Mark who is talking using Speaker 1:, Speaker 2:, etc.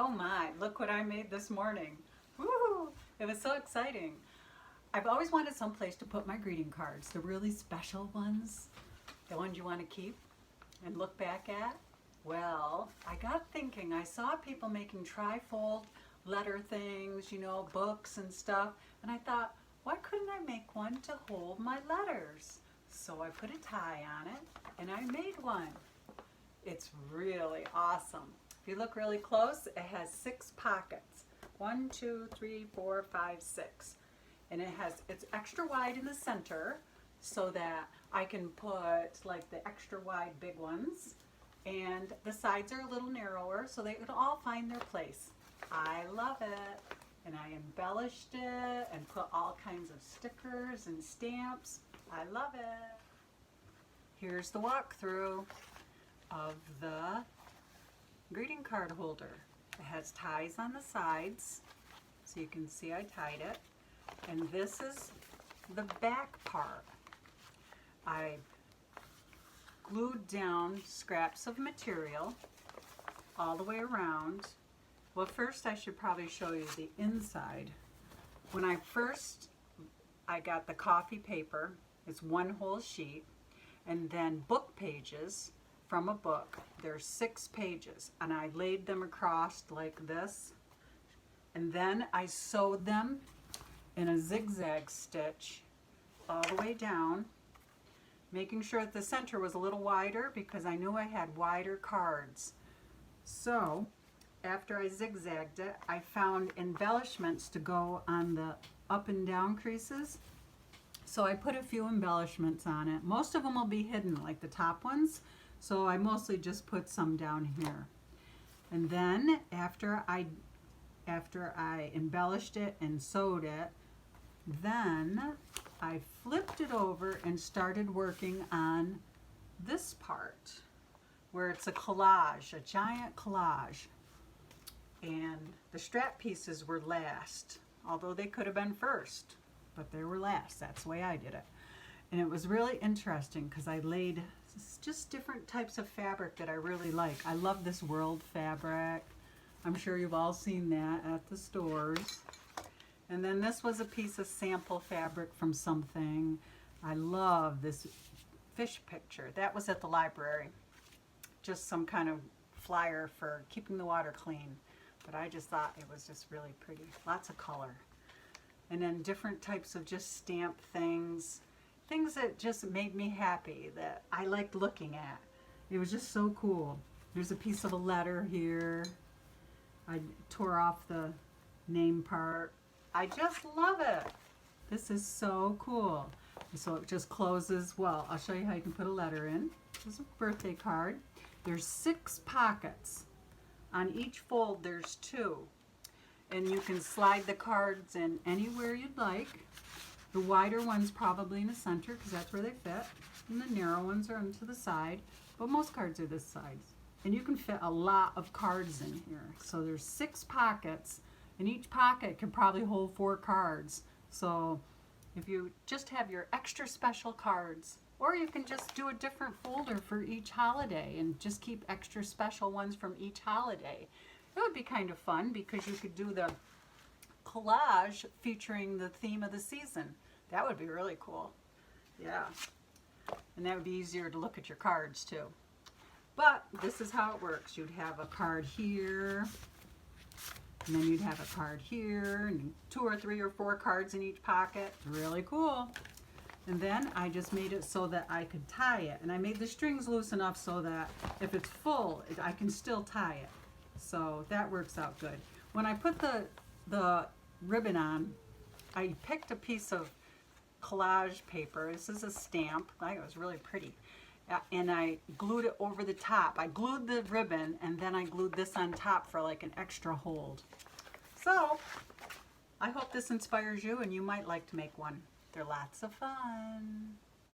Speaker 1: Oh my, look what I made this morning. Woo! It was so exciting. I've always wanted some place to put my greeting cards, the really special ones, the ones you want to keep and look back at. Well, I got thinking, I saw people making trifold letter things, books and stuff, and I thought, why couldn't I make one to hold my letters? So I put a tie on it and I made one. It's really awesome. If you look really close, it has 6 pockets. 1, 2, 3, 4, 5, 6. And it's extra wide in the center so that I can put like the extra wide big ones, and the sides are a little narrower so they can all find their place. I love it. And I embellished it and put all kinds of stickers and stamps. I love it. Here's the walkthrough of the greeting card holder. It has ties on the sides, so you can see I tied it. And this is the back part. I glued down scraps of material all the way around. Well, first I should probably show you the inside. When I got the coffee paper, it's one whole sheet, and then book pages from a book. There's 6 pages, and I laid them across like this, and then I sewed them in a zigzag stitch all the way down, making sure that the center was a little wider because I knew I had wider cards. So after I zigzagged it, I found embellishments to go on the up and down creases. So I put a few embellishments on it. Most of them will be hidden, like the top ones. So I mostly just put some down here. And then after I embellished it and sewed it, then I flipped it over and started working on this part where it's a collage, a giant collage. And the strap pieces were last, although they could have been first, but they were last. That's the way I did it. And it was really interesting because I laid just different types of fabric that I really like. I love this World fabric. I'm sure you've all seen that at the stores. And then this was a piece of sample fabric from something. I love this fish picture. That was at the library. Just some kind of flyer for keeping the water clean. But I just thought it was just really pretty. Lots of color. And then different types of just stamp things. Things that just made me happy, that I liked looking at. It was just so cool. There's a piece of a letter here. I tore off the name part. I just love it. This is so cool. So it just closes well. I'll show you how you can put a letter in. This is a birthday card. There's 6 pockets. On each fold there's 2. And you can slide the cards in anywhere you'd like. The wider ones probably in the center because that's where they fit. And the narrow ones are onto the side. But most cards are this size. And you can fit a lot of cards in here. So there's 6 pockets, and each pocket can probably hold 4 cards. So if you just have your extra special cards, or you can just do a different folder for each holiday and just keep extra special ones from each holiday. It would be kind of fun because you could do the collage featuring the theme of the season. That would be really cool. Yeah. And that would be easier to look at your cards too. But this is how it works. You'd have a card here, and then you'd have a card here, and 2 or 3 or 4 cards in each pocket. Really cool. And then I just made it so that I could tie it. And I made the strings loose enough so that if it's full, I can still tie it. So that works out good. When I put the ribbon on, I picked a piece of collage paper. This is a stamp. I think it was really pretty. And I glued it over the top. I glued the ribbon, and then I glued this on top for like an extra hold. So I hope this inspires you, and you might like to make one. They're lots of fun.